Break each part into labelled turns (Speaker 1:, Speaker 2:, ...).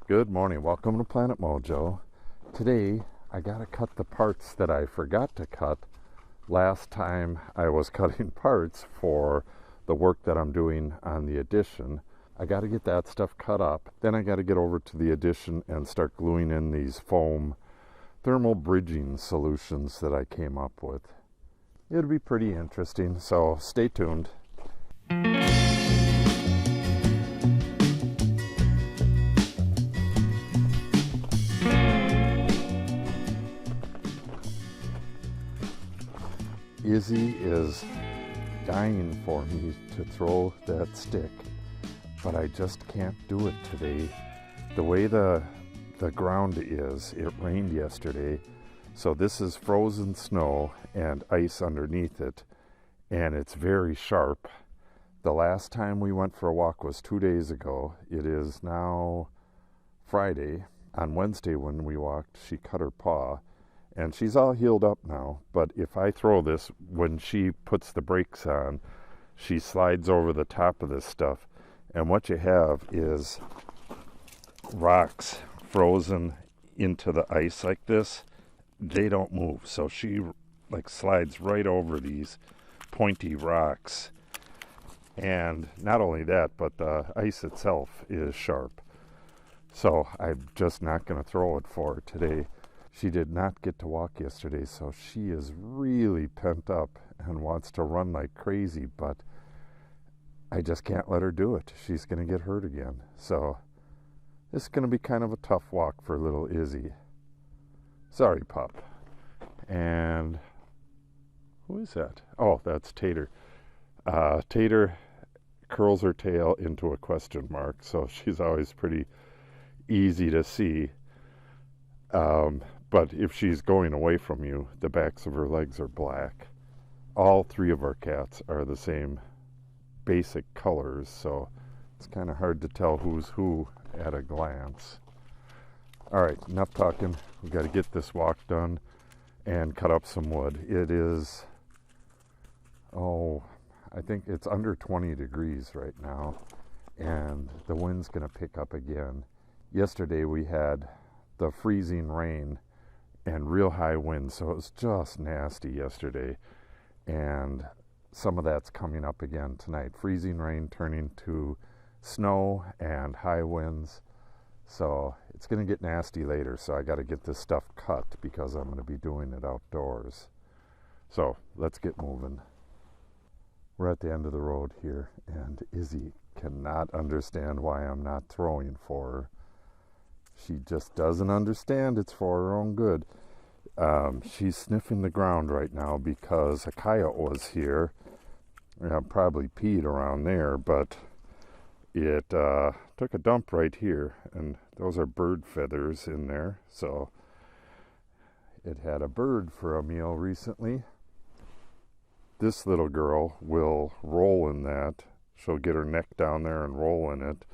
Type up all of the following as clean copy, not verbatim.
Speaker 1: Good morning, welcome to Planet Mojo. Today I gotta cut the parts that I forgot to cut last time I was cutting parts for the work that I'm doing on the addition. I gotta get that stuff cut up, then I gotta get over to the addition and start gluing in these foam thermal bridging solutions that I came up with. It'll be pretty interesting, so stay tuned. Izzy is dying for me to throw that stick, but I just can't do it today. The way the ground is, it rained yesterday, so this is frozen snow and ice underneath it, and it's very sharp. The last time we went for a walk was 2 days ago. It is now Friday. On Wednesday when we walked, she cut her paw, and she's all healed up now, but if I throw this, when she puts the brakes on, she slides over the top of this stuff, and what you have is rocks frozen into the ice like this. They don't move, so she like slides right over these pointy rocks, and not only that, but the ice itself is sharp, so I'm just not going to throw it for her today. She did not get to walk yesterday, so she is really pent up and wants to run like crazy, but I just can't let her do it. She's going to get hurt again. So this is going to be kind of a tough walk for little Izzy. Sorry, pup. And who is that? Oh, that's Tater. Tater curls her tail into a question mark, so she's always pretty easy to see. But if she's going away from you, the backs of her legs are black. All three of our cats are the same basic colors, so it's kind of hard to tell who's who at a glance. All right, enough talking. We've got to get this walk done and cut up some wood. It is, I think it's under 20 degrees right now, and the wind's going to pick up again. Yesterday we had the freezing rain and real high winds, so it was just nasty yesterday, and some of that's coming up again tonight. Freezing rain turning to snow and high winds, so it's going to get nasty later, so I got to get this stuff cut because I'm going to be doing it outdoors. So let's get moving. We're at the end of the road here, and Izzy cannot understand why I'm not throwing for her. She just doesn't understand it's for her own good. She's sniffing the ground right now because a coyote was here. Probably peed around there, but it took a dump right here, and those are bird feathers in there. So it had a bird for a meal recently. This little girl will roll in that. She'll get her neck down there and roll in it,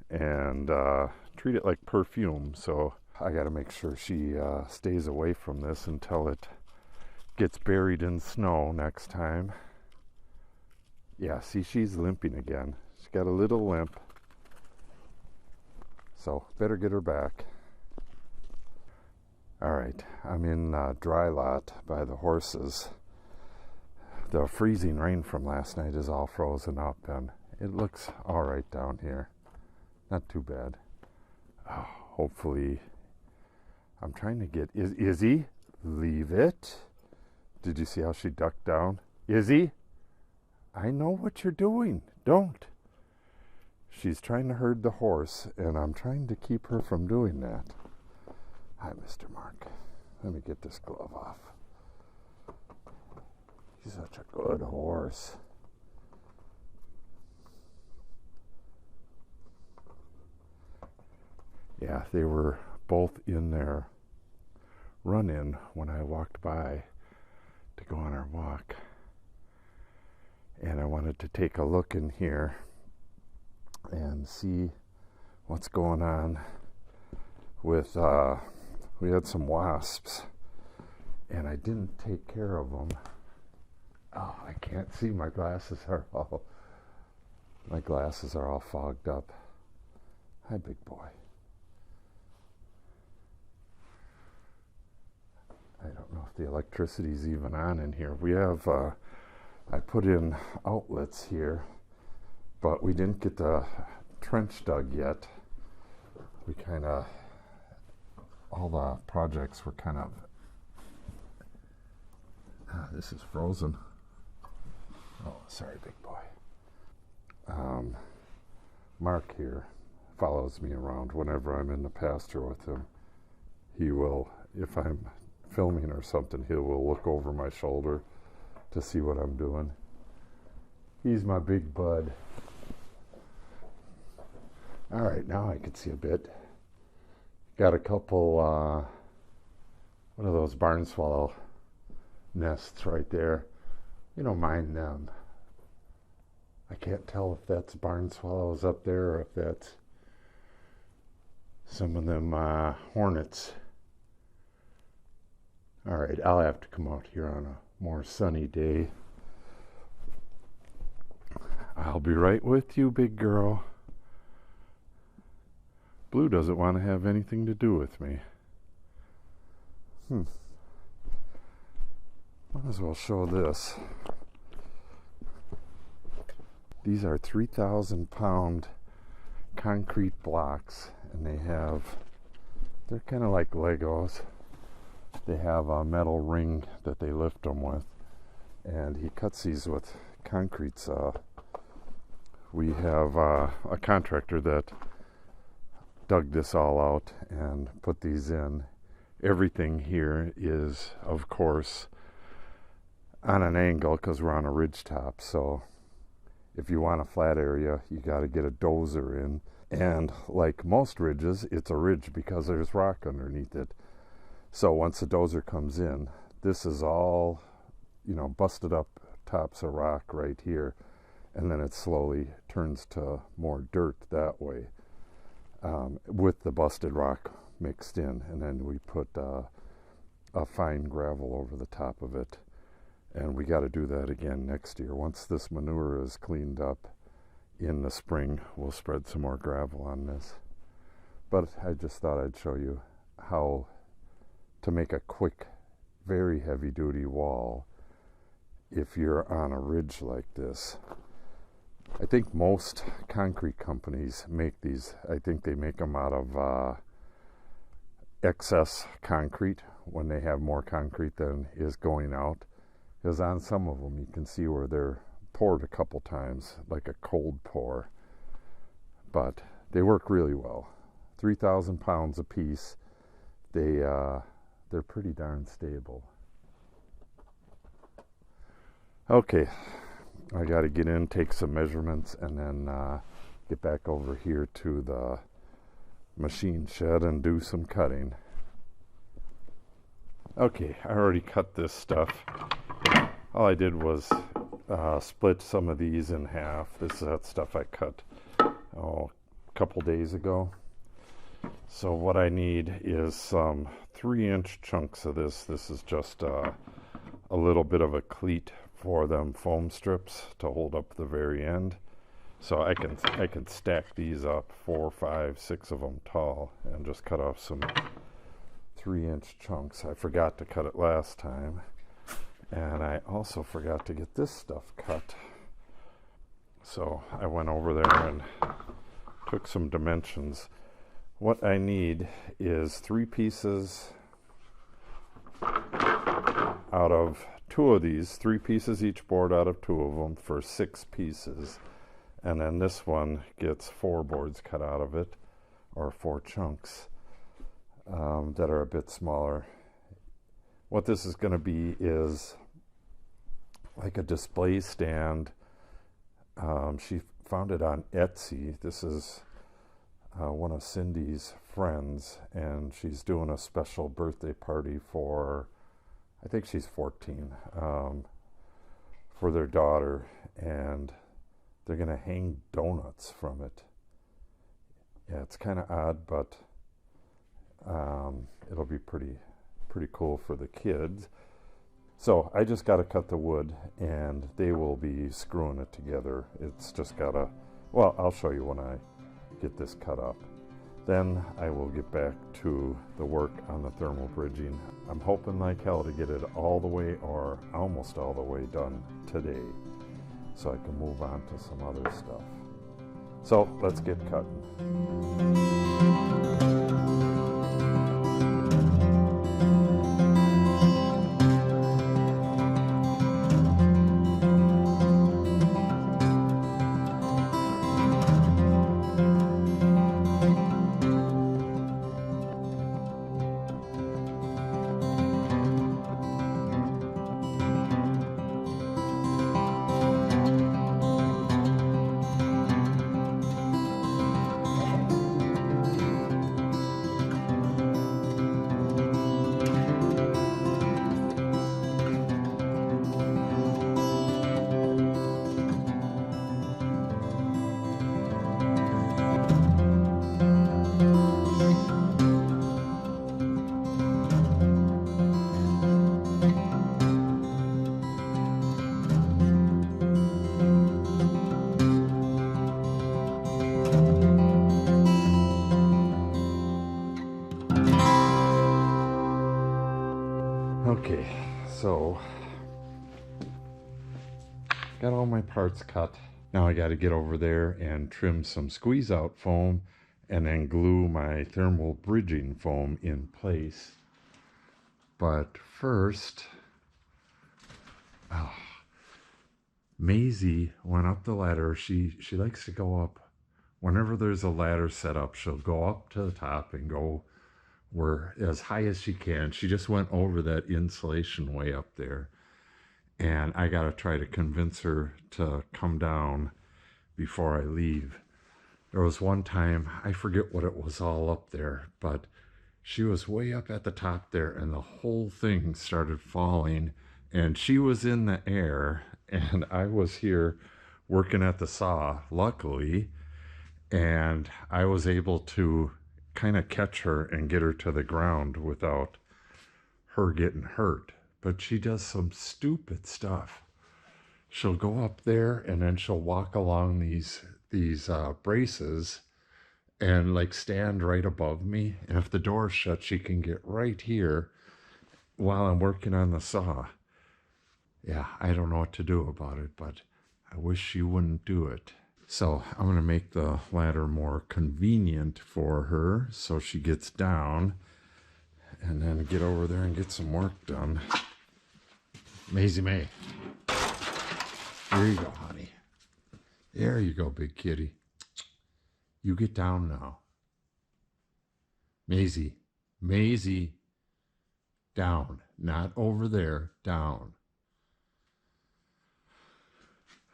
Speaker 1: and treat it like perfume. So I got to make sure she stays away from this until it gets buried in snow next time. Yeah, see, she's limping again. She's got a little limp, so better get her back. All right, I'm in dry lot by the horses. The freezing rain from last night is all frozen up, and it looks all right down here. Not too bad. Oh, hopefully, I'm trying to get Izzy, leave it. Did you see how she ducked down? Izzy, I know what you're doing. Don't. She's trying to herd the horse, and I'm trying to keep her from doing that. Hi, Mr. Mark. Let me get this glove off. He's such a good horse. Yeah, they were both in their run-in when I walked by to go on our walk. And I wanted to take a look in here and see what's going on with, we had some wasps, and I didn't take care of them. Oh, I can't see. My glasses are all fogged up. Hi, big boy. if the electricity's even on in here. We have, I put in outlets here, but we didn't get the trench dug yet. We kind of, all the projects were kind of, this is frozen. Oh, sorry, big boy. Mark here follows me around whenever I'm in the pasture with him. He will, if I'm filming or something, he will look over my shoulder to see what I'm doing. He's my big bud. All right, now I can see a bit. Got a couple, what are those barn swallow nests right there. You don't mind them. I can't tell if that's barn swallows up there or if that's some of them hornets. All right, I'll have to come out here on a more sunny day. I'll be right with you, big girl. Blue doesn't want to have anything to do with me. Might as well show this. These are 3,000-pound concrete blocks, and they're kind of like Legos. They have a metal ring that they lift them with, and he cuts these with concrete saw. We have a contractor that dug this all out and put these in. Everything here is, of course, on an angle because we're on a ridge top, so if you want a flat area, you got to get a dozer in. And like most ridges, it's a ridge because there's rock underneath it. So once the dozer comes in, this is all, busted up tops of rock right here. And then it slowly turns to more dirt that way, with the busted rock mixed in. And then we put a fine gravel over the top of it. And we got to do that again next year. Once this manure is cleaned up in the spring, we'll spread some more gravel on this. But I just thought I'd show you how to make a quick, very heavy-duty wall if you're on a ridge like this. I think most concrete companies make these. I think they make them out of excess concrete when they have more concrete than is going out. Because on some of them you can see where they're poured a couple times, like a cold pour. But they work really well. 3,000 pounds a piece. They're pretty darn stable. Okay, I got to get in, take some measurements, and then get back over here to the machine shed and do some cutting. Okay, I already cut this stuff. All I did was split some of these in half. This is that stuff I cut a couple days ago. So what I need is some 3-inch chunks of this. This is just a little bit of a cleat for them foam strips to hold up the very end. So I can stack these up 4, 5, 6 of them tall and just cut off some 3-inch chunks. I forgot to cut it last time. And I also forgot to get this stuff cut. So I went over there and took some dimensions. What I need is 3 pieces out of 2 of these, 3 pieces each board out of 2 of them for 6 pieces. And then this one gets 4 boards cut out of it, or 4 chunks that are a bit smaller. What this is going to be is like a display stand. She found it on Etsy. This is one of Cindy's friends, and she's doing a special birthday party for, I think she's 14, for their daughter, and they're going to hang donuts from it. Yeah, it's kind of odd, but it'll be pretty cool for the kids. So I just got to cut the wood, and they will be screwing it together. It's just got to, well, I'll show you when I get this cut up. Then I will get back to the work on the thermal bridging. I'm hoping like hell to get it all the way or almost all the way done today so I can move on to some other stuff. So let's get cutting. Okay, so got all my parts cut. Now I got to get over there and trim some squeeze out foam and then glue my thermal bridging foam in place. But first, Maisie went up the ladder. She likes to go up. Whenever there's a ladder set up, she'll go up to the top and go where as high as she can. She just went over that insulation way up there. And I got to try to convince her to come down before I leave. There was one time, I forget what it was all up there, but she was way up at the top there and the whole thing started falling and she was in the air and I was here working at the saw, luckily, and I was able to kind of catch her and get her to the ground without her getting hurt. But she does some stupid stuff. She'll go up there and then she'll walk along these braces and like stand right above me. And if the door's shut, she can get right here while I'm working on the saw. Yeah, I don't know what to do about it, but I wish she wouldn't do it. So I'm going to make the ladder more convenient for her so she gets down and then get over there and get some work done. Maisie May. There you go, honey. There you go, big kitty. You get down now. Maisie. Maisie. Down. Not over there. Down.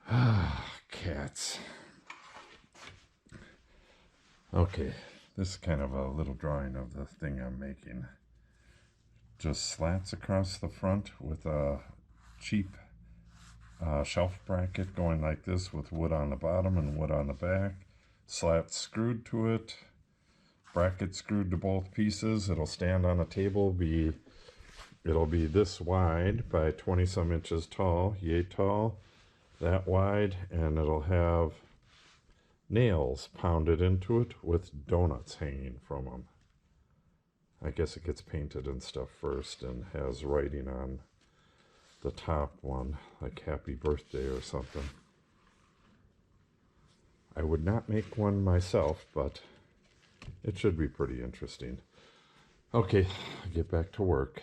Speaker 1: Ah, cats. Okay, this is kind of a little drawing of the thing I'm making. Just slats across the front with a cheap shelf bracket going like this with wood on the bottom and wood on the back. Slats screwed to it. Bracket screwed to both pieces. It'll stand on a table. It'll be this wide by 20 some inches tall, yay tall, that wide, and it'll have nails pounded into it with donuts hanging from them. I guess it gets painted and stuff first and has writing on the top one, like happy birthday or something. I would not make one myself, but it should be pretty interesting. Okay, I'll get back to work.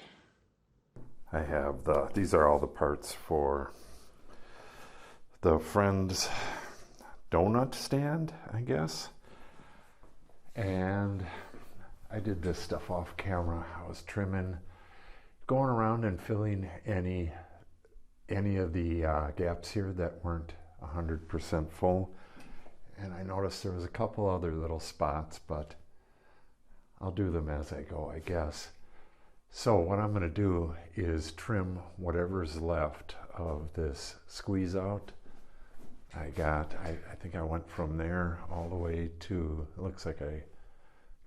Speaker 1: I have these are all the parts for the Friend's donut stand, I guess. And I did this stuff off camera. I was trimming, going around and filling any of the gaps here that weren't 100% full. And I noticed there was a couple other little spots, but I'll do them as I go, I guess. So what I'm going to do is trim whatever's left of this squeeze out. I think I went from there all the way to, it looks like I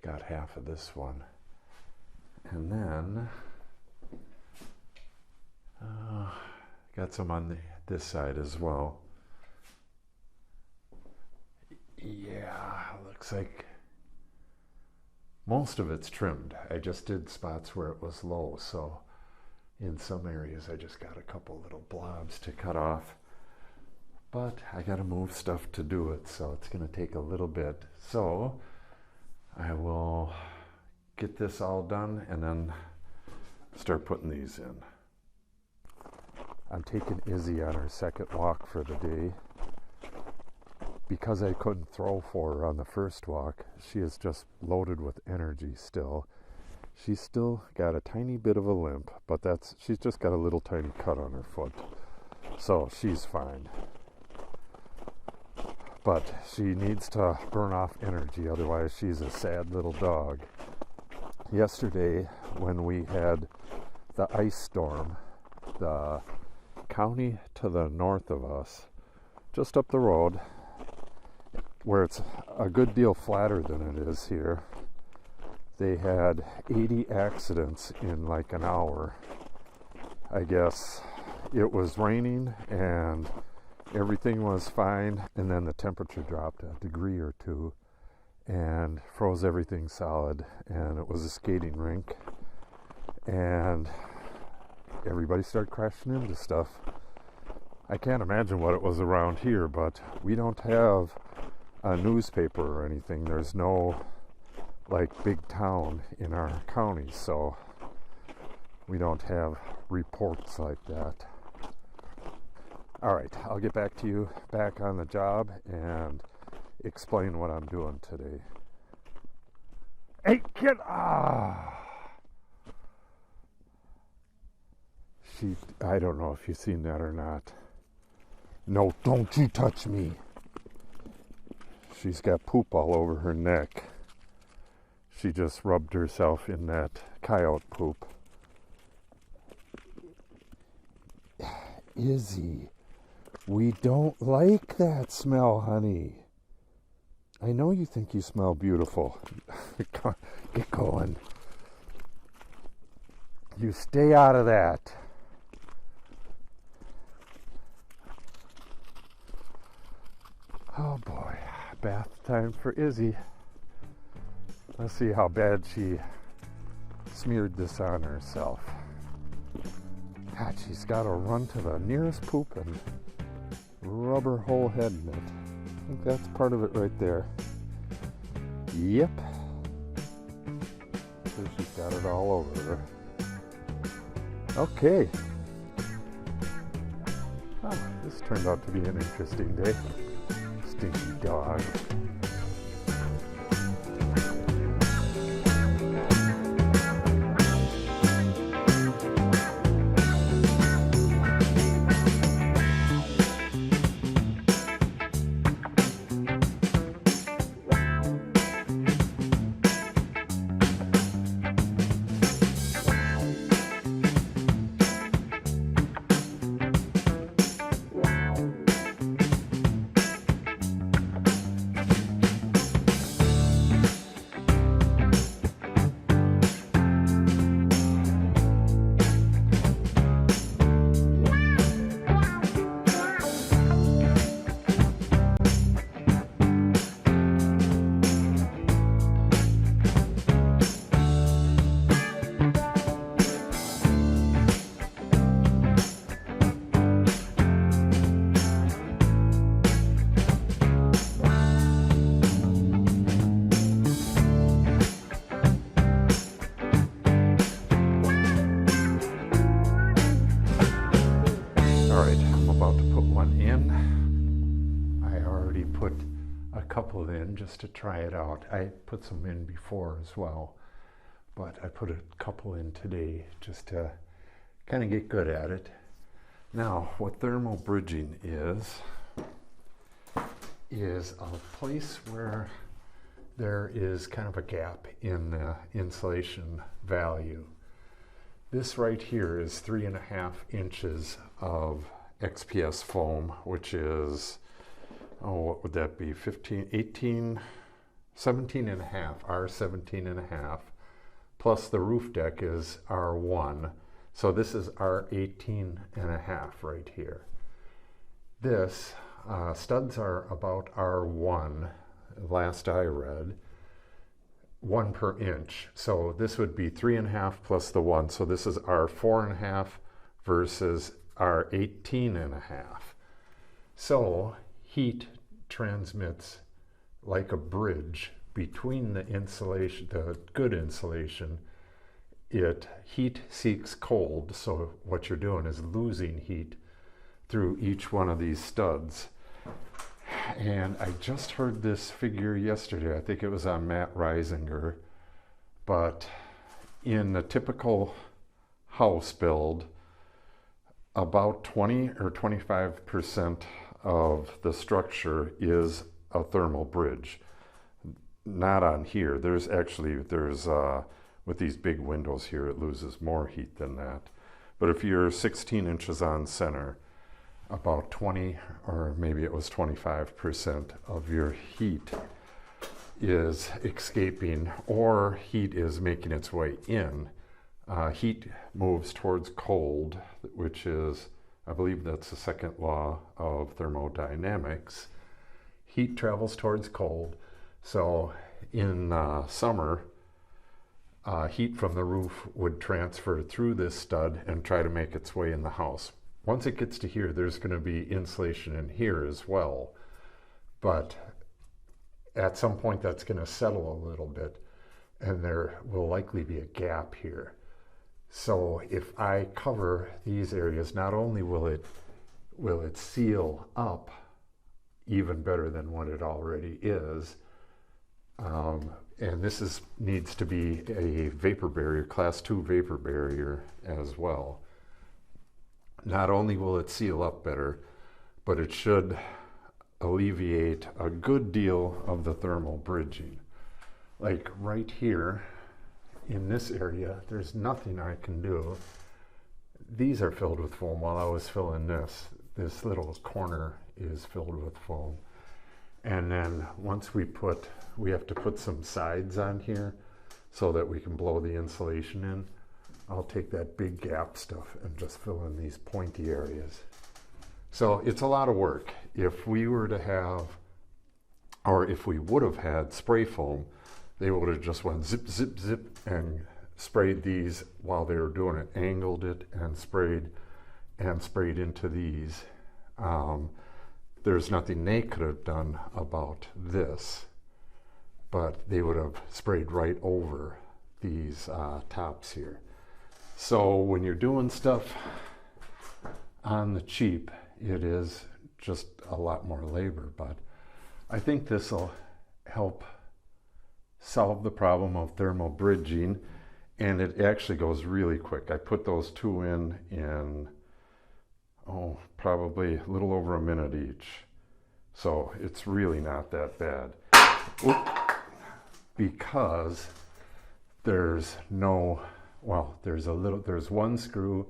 Speaker 1: got half of this one. And then got some on this side as well. Yeah, looks like Most of it's trimmed. I just did spots where it was low, so in some areas I just got a couple little blobs to cut off. But I gotta move stuff to do it, so it's gonna take a little bit. So I will get this all done and then start putting these in. I'm taking Izzy on her second walk for the day. Because I couldn't throw for her on the first walk, she is just loaded with energy still. She's still got a tiny bit of a limp, but she's just got a little tiny cut on her foot. So she's fine. But she needs to burn off energy, otherwise she's a sad little dog. Yesterday, when we had the ice storm, the county to the north of us, just up the road, where it's a good deal flatter than it is here, they had 80 accidents in like an hour. I guess it was raining and everything was fine, and then the temperature dropped a degree or two and froze everything solid, and it was a skating rink, and everybody started crashing into stuff. I can't imagine what it was around here, but we don't have a newspaper or anything. There's no like big town in our county, so we don't have reports like that. All right, I'll get back to you back on the job and explain what I'm doing today. Hey, kid! I don't know if you've seen that or not. No, don't you touch me. She's got poop all over her neck. She just rubbed herself in that coyote poop. Izzy, we don't like that smell, honey. I know you think you smell beautiful. Get going. You stay out of that. Oh boy. Bath time for Izzy. Let's see how bad she smeared this on herself. God, she's got to run to the nearest poop and rub her whole head in it. I think that's part of it right there. Yep. So she's got it all over her. Okay. Oh, this turned out to be an interesting day. Stinky dog. Couple in just to try it out. I put some in before as well, but I put a couple in today just to kind of get good at it. Now, what thermal bridging is a place where there is kind of a gap in the insulation value. This right here is 3.5 inches of XPS foam, which is, what would that be? 17 and a half, R17 and a half, plus the roof deck is R1. So this is R18 and a half right here. This, studs are about R1, last I read. 1 per inch. So this would be 3.5 plus the 1. So this is our 4.5 versus our 18.5. So heat transmits like a bridge between the insulation, the good insulation. Heat seeks cold, so what you're doing is losing heat through each one of these studs. And I just heard this figure yesterday. I think it was on Matt Reisinger. But in a typical house build, about 20 or 25% of the structure is a thermal bridge. Not on here. There's with these big windows here, it loses more heat than that. But if you're 16 inches on center, about 20 or maybe it was 25% of your heat is escaping, or heat is making its way in. Heat moves towards cold, which is, I believe that's the second law of thermodynamics. Heat travels towards cold. So in summer, heat from the roof would transfer through this stud and try to make its way in the house. Once it gets to here, there's going to be insulation in here as well. But at some point, that's going to settle a little bit, and there will likely be a gap here. So if I cover these areas, not only will it seal up even better than what it already is, and this needs to be a vapor barrier, class 2 vapor barrier as well. Not only will it seal up better, but it should alleviate a good deal of the thermal bridging. Like right here in this area, there's nothing I can do. These are filled with foam. While I was filling this little corner is filled with foam. And then once we have to put some sides on here so that we can blow the insulation in. I'll take that big gap stuff and just fill in these pointy areas. So it's a lot of work. If we were to have, or if we would have had spray foam, they would have just went zip, zip, zip and sprayed these while they were doing it, angled it and sprayed into these. There's nothing they could have done about this, but they would have sprayed right over these tops here. So when you're doing stuff on the cheap, it is just a lot more labor, but I think this will help solve the problem of thermal bridging, and it actually goes really quick. I put those two in probably a little over a minute each. So it's really not that bad. Because there's one screw.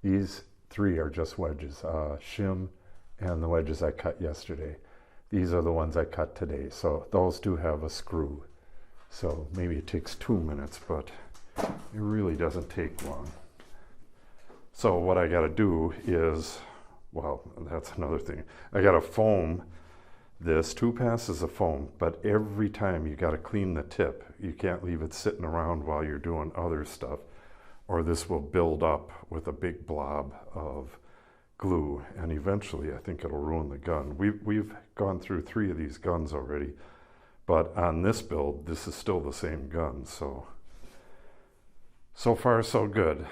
Speaker 1: These three are just wedges, shim and the wedges I cut yesterday. These are the ones I cut today. So those do have a screw. So maybe it takes 2 minutes, but it really doesn't take long. So what I got to do is, that's another thing. I got to foam this 2 passes of foam, but every time you got to clean the tip. You can't leave it sitting around while you're doing other stuff, or this will build up with a big blob of glue, and eventually I think it'll ruin the gun. We've gone through 3 of these guns already, but on this build, this is still the same gun, so far so good.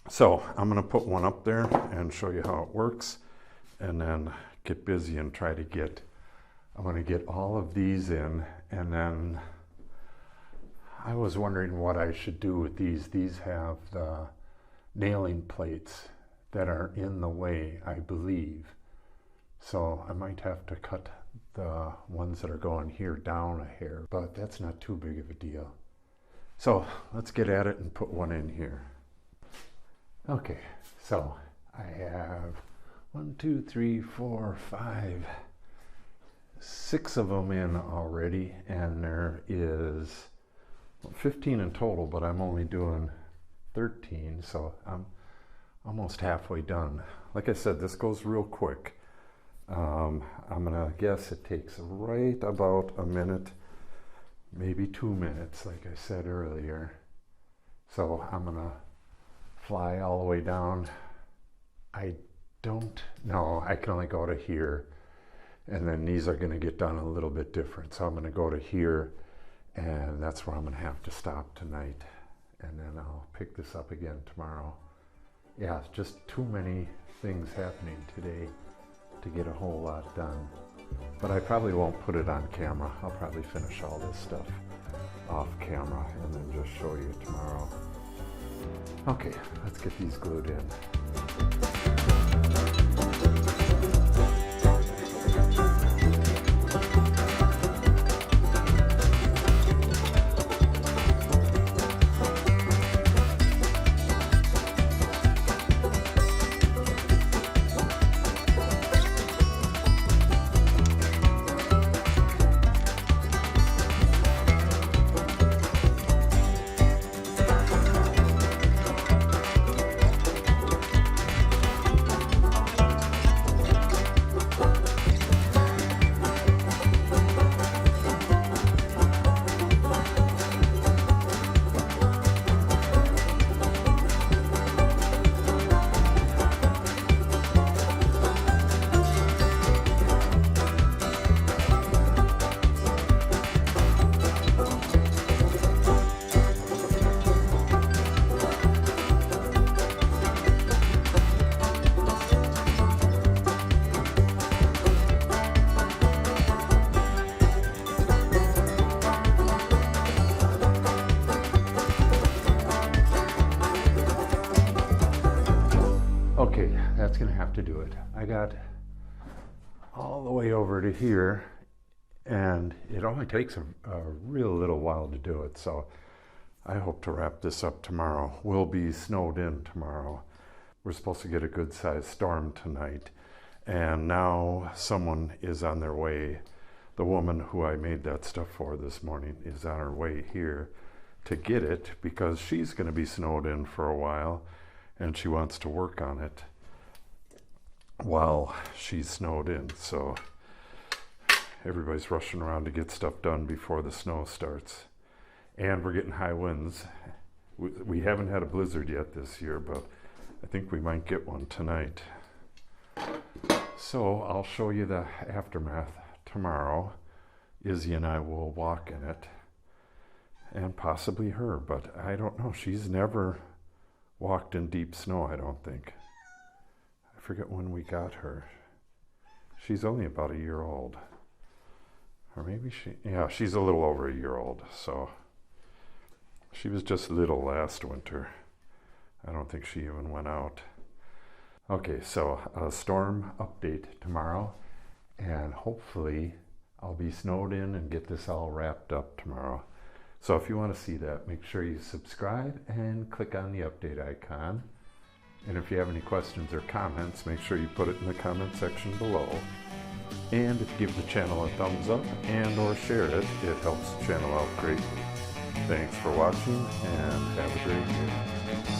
Speaker 1: So I'm going to put one up there and show you how it works, and then get busy and try to I'm going to get all of these in, and then I was wondering what I should do with these. These have the nailing plates that are in the way, I believe. So I might have to cut the ones that are going here down a hair, but that's not too big of a deal. So let's get at it and put one in here. Okay, so I have 1, 2, 3, 4, 5, 6 of them in already, and there is 15 in total, but I'm only doing 13, so I'm almost halfway done. Like I said, this goes real quick. I'm gonna guess it takes right about a minute maybe 2 minutes, like I said earlier. So I'm gonna fly all the way down. I don't know, I can only go to here, and then these are gonna get done a little bit different. So I'm gonna go to here, and that's where I'm gonna have to stop tonight. And then I'll pick this up again tomorrow. Yeah, it's just too many things happening today to get a whole lot done. But I probably won't put it on camera. I'll probably finish all this stuff off camera and then just show you tomorrow. Okay, let's get these glued in. Okay, that's gonna have to do it. I got all the way over to here, and it only takes a real little while to do it, so I hope to wrap this up tomorrow. We'll be snowed in tomorrow. We're supposed to get a good sized storm tonight, and now someone is on their way. The woman who I made that stuff for this morning is on her way here to get it because she's gonna be snowed in for a while, and she wants to work on it while she's snowed in. So everybody's rushing around to get stuff done before the snow starts. And we're getting high winds. We haven't had a blizzard yet this year, but I think we might get one tonight. So I'll show you the aftermath tomorrow. Izzy and I will walk in it, and possibly her, but I don't know. She's never walked in deep snow, I don't think. I forget when we got her. She's only about a year old. Or maybe yeah, she's a little over a year old, so she was just little last winter. I don't think she even went out. Okay, so a storm update tomorrow, and hopefully I'll be snowed in and get this all wrapped up tomorrow. So if you want to see that, make sure you subscribe and click on the update icon. And if you have any questions or comments, make sure you put it in the comment section below. And if you give the channel a thumbs up and or share it, it helps the channel out greatly. Thanks for watching, and have a great day.